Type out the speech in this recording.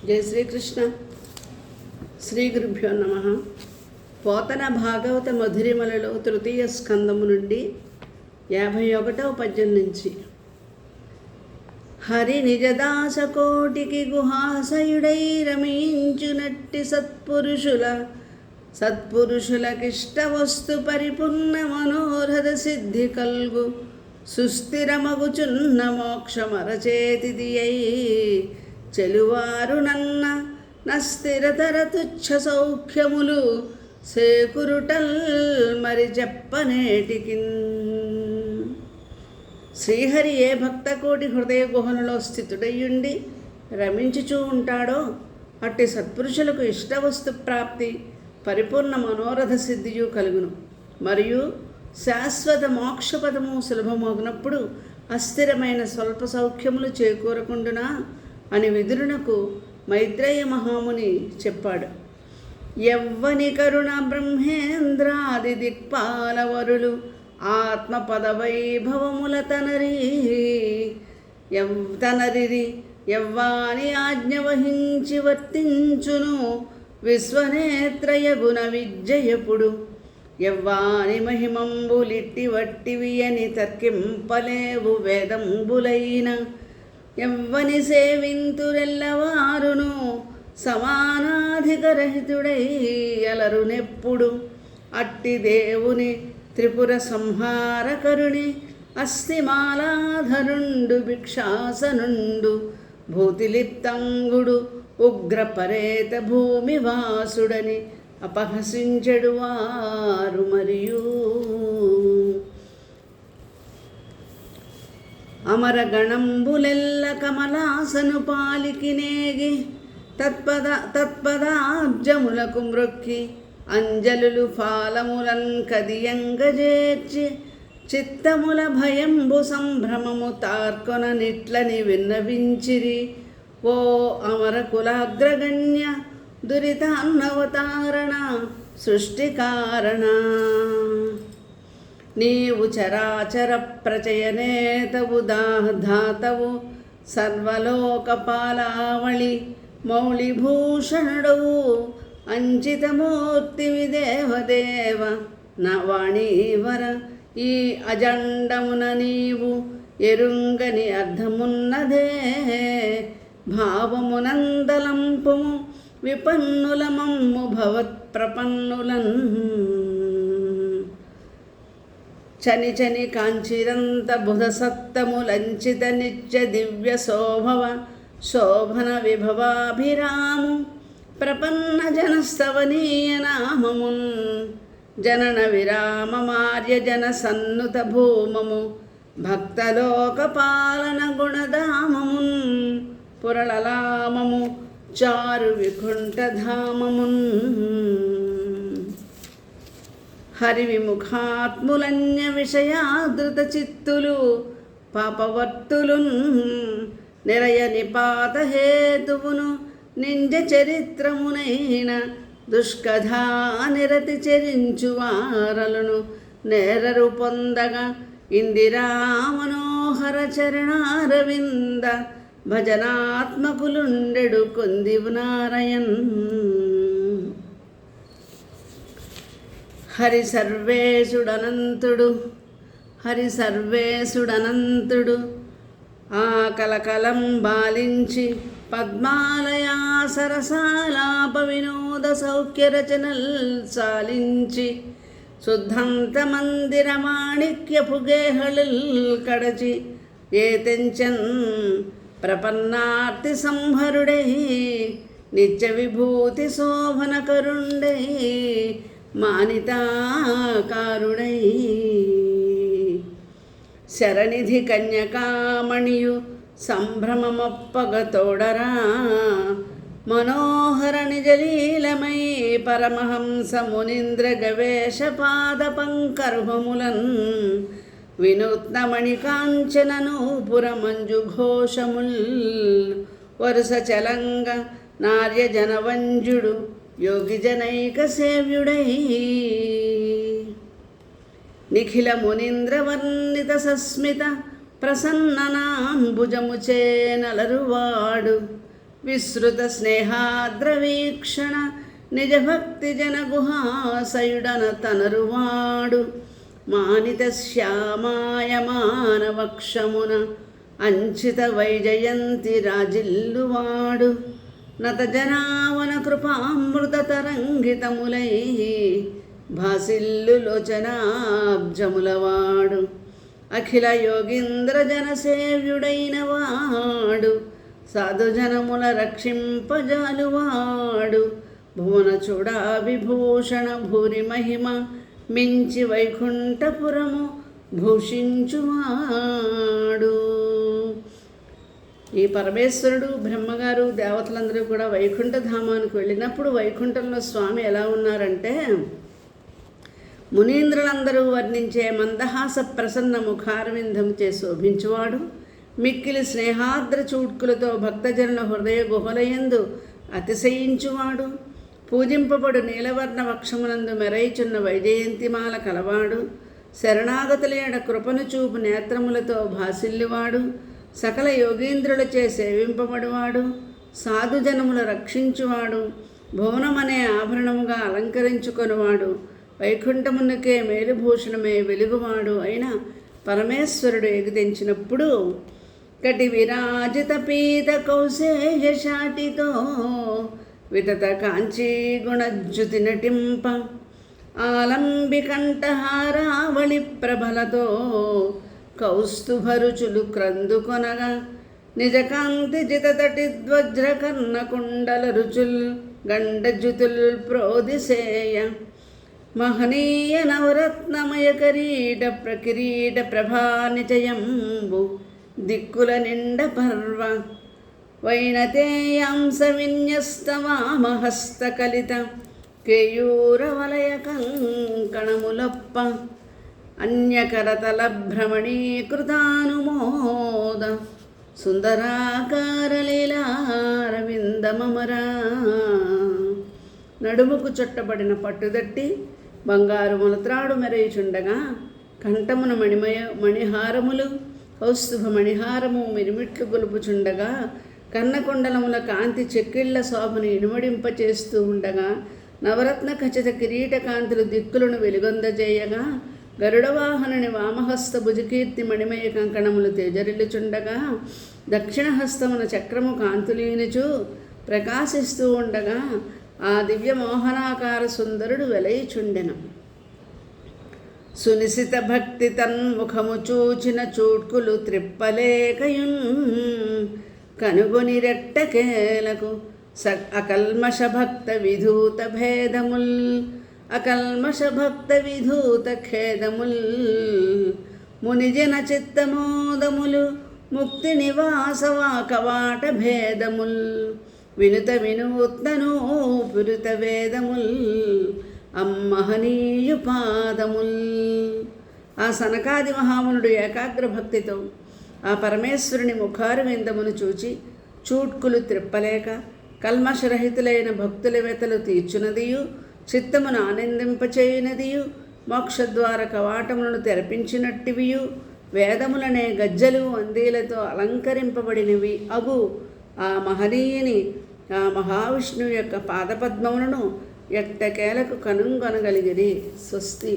జై శ్రీకృష్ణ. శ్రీ గురుభ్యో నమః. పోతన భాగవత మధురిమలలో తృతీయ స్కందము నుండి 51వ పద్యం నుంచి. హరి నిజదాసకోటికి గుహాశయుడై రమించునట్టి సత్పురుషులకిష్ట వస్తు పరిపూర్ణ మనోరథ సిద్ధి కల్గు సుస్థిరమగుచున్న మోక్షమరచేతిది అయి చెలువారు నన్న నస్థిరతర తుచ్చ సౌఖ్యములు సేకురుటల్ మరి చెప్పనేటికి. శ్రీహరి ఏ భక్తకోటి హృదయ గుహలలో స్థితుడయ్యుండి రమించుచూ ఉంటాడో అట్టి సత్పురుషులకు ఇష్టవస్తు ప్రాప్తి పరిపూర్ణ మనోరథ సిద్ధియు కలుగును. మరియు శాశ్వత మోక్షపదము సులభమోగినప్పుడు అస్థిరమైన స్వల్ప సౌఖ్యములు చేకూరకుండునా అని విదురునకు మైత్రేయ మహాముని చెప్పాడు. యవ్వని కరుణ బ్రహ్మేంద్రాది దిక్పాలవరులు ఆత్మపద వైభవముల తనరిరి యవ్వాని ఆజ్ఞ వహించి వర్తించును విశ్వనేత్రయ గుణ విజయపుడు. యవ్వాని మహిమంబులిట్టి వట్టివి అని తర్కింపలేవు వేదంబులైన యవ్వని సేవింతురెల్లవారును సమానాధికరహితుడై అలరునెప్పుడు. అట్టి దేవుని త్రిపుర సంహారకరుని అస్థిమాలాధరుండు భిక్షాసనుండు భూతిలిప్తంగుడు ఉగ్రపరేత భూమివాసుడని అపహసించెడు వారు. మరియు అమరగణంబులెల్ల కమలాసను పాలికినేగి తత్పదాబ్జములకు మ్రొక్కి అంజలులు ఫాలములన్ కదియంగజేర్చి చిత్తముల భయంబు సంభ్రమము తార్కొన నిట్లని విన్నవించిరి. ఓ అమర కులాగ్రగణ్య దురితాన్నవతారణ సృష్టి కారణ, నీవు చరాచర ప్రచయనేతవు ధాతవు సర్వలోకపాలావళి మౌళిభూషణుడవు అంచితమూర్తివి దేవదేవ నవాణీవర. ఈ అజండమున నీవు ఎరుంగని అర్థమున్నదే భావమునందలంపుము విపన్నుల మమ్ము భవత్ప్రపన్నులన్. చని చని కాంచిరంత బుధసత్తములంచిత నిత్య దివ్య శోభన విభవాభిరాము ప్రపన్న జనస్తవనీయ నామమున్ జనన విరామమార్య జన సన్నుత భూమము భక్తలోక పాలన గుణధామమున్ పురళలామము చారు వికుంఠధామమున్. హరి విముఖాత్ములన్య విషయాదృత చిత్తులు పాపవర్తులున్ నిరయ నిపాత హేతువును నింజ చరిత్రమునైన దుష్కథా నిరతి చరించువారలను నేరరు పొందగా ఇందిరా మనోహర చరణారవింద భజనాత్మకులుండెడు కొందివు నారాయణ్. హరి సర్వేశుడనంతుడు ఆ కలకలం బాలించి పద్మాలయా సరసాలాప వినోద సౌఖ్య రచనల్ సాలించి శుద్ధంత మందిర మాణిక్యపు గేహళిల్ కడచి ఏతెంచన్ ప్రపన్నార్తి సంహరుడై నిత్య విభూతి శోభన కరుండై మానితాకారుడై శరణిధి కన్యకామణియు సంభ్రమమొప్పగతోడరా మనోహర నిజలీలమై పరమహంస మునీంద్ర గవేష పాద పంకర్హములన్ వినూత్నమణి కాంచన నూపుర మంజు ఘోషముల్ వరుస చలంగ నార్య జనవంజుడు యోగి జనైక సేవ్యుడై నిఖిల మునీంద్ర వర్ణిత సస్మిత ప్రసన్ననాంబుజముచే నలరువాడు విస్తృత స్నేహాద్రవీక్షణ నిజభక్తి జనగుహాసయుడన తనరువాడు మానిత శ్యామాయ మానవక్షమున అంచిత వైజయంతి రాజిల్లువాడు నత జనావన కృపామృత తరంగితములై భాసిల్లు లోచనాబ్జములవాడు అఖిల యోగీంద్ర జనసేవ్యుడైన వాడు సాధుజనముల రక్షింపజాలువాడు భువన చూడా విభూషణ భూరి మహిమ మించి వైకుంఠపురము భూషించువాడు. ఈ పరమేశ్వరుడు బ్రహ్మగారు దేవతలందరూ కూడా వైకుంఠధామానికి వెళ్ళినప్పుడు వైకుంఠంలో స్వామి ఎలా ఉన్నారంటే మునీంద్రులందరూ వర్ణించే మందహాస ప్రసన్న ముఖారవిందం చే శోభించువాడు మిక్కిలి స్నేహాద్ర చూడ్కులతో భక్తజనుల హృదయ గుహలయందు అతిశయించువాడు పూజింపబడు నీలవర్ణ వక్షమునందు మెరైచున్న వైజయంతిమాల కలవాడు శరణాగతులేడ కృపను చూపు నేత్రములతో భాసిల్లివాడు సకల యోగీంద్రులచే సేవింపబడువాడు సాధుజనముల రక్షించువాడు భువనమనే ఆభరణముగా అలంకరించుకొనివాడు వైకుంఠమునకే మేలుభూషణమే వెలుగువాడు అయిన పరమేశ్వరుడు ఎగుదించినప్పుడు కటి విరాజిత పీత కౌశేయ శాటితో వితత కాంచీ గుణజ్యుతి నటింప ఆలంబి కంఠహారావళి ప్రభలతో కౌస్తుభరుచులు క్రందుకొనగా నిజకాంతి జితతటి ధ్వజ్రకర్ణ కుండల రుచుల్ గండజ్యుతుల్ ప్రోదిసేయ మహనీయ నవరత్నమయ కరీట ప్రకిరీట ప్రభా నిచయంబు దిక్కుల నిండ పర్వ వైనతేయాంస విన్యస్తవామహస్తకలిత కేయూరవలయ కంకణములొప్ప అన్యకరతల భ్రమణీకృతానుమోద సుందరాకారలీలారవిందమరా నడుముకు చుట్టబడిన పట్టుదట్టి బంగారు ములత్రాడు మెరయుచుండగా కంఠమున మణిహారములు కౌస్తుభ మణిహారము మిరిమిట్లు గొలుపుచుండగా కన్నకొండలముల కాంతి చెక్కిళ్ల శోభను ఇనుమడింపచేస్తూ ఉండగా నవరత్న ఖచ్చిత కిరీట కాంతులు దిక్కులను వెలుగొందజేయగా గరుడవాహనుని వామహస్త భుజకీర్తి మణిమయ కంకణములు తేజరిల్లుచుండగా దక్షిణహస్తమున చక్రము కాంతులీనుచు ప్రకాశిస్తూ ఉండగా ఆ దివ్య మోహనాకార సుందరుడు వెలయిచుండెను. సునిశిత భక్తి తన్ముఖము చూచిన చూడ్కులు త్రిప్పలేకయున్ కనుగొని రెట్టకేలకు అకల్మష భక్త విధూత భేదముల్ అకల్మష భక్త విధూత ఖేదముల్ మునిజన చిత్తమోదములు ముక్తి నివాసవా కవాట భేదముల్ వినుత వినూత్నను పురుత వేదముల్ అమ్మహనీయు పాదముల్. ఆ సనకాది మహామునుడు ఏకాగ్ర భక్తితో ఆ పరమేశ్వరుని ముఖారవిందమును చూచి చూట్కులు త్రిప్పలేక కల్మషరహితులైన భక్తుల వెతలు తీర్చునదియు చిత్తమును ఆనందింపచేయునదియు మోక్షద్వార కవాటములను తెరపించినట్టివియు వేదములనే గజ్జలు అందీలతో అలంకరింపబడినవి అగు ఆ మహనీయుని ఆ మహావిష్ణువు యొక్క పాదపద్మములను ఎట్టకేలకు కనుగొనగలిగిరి. స్వస్తి.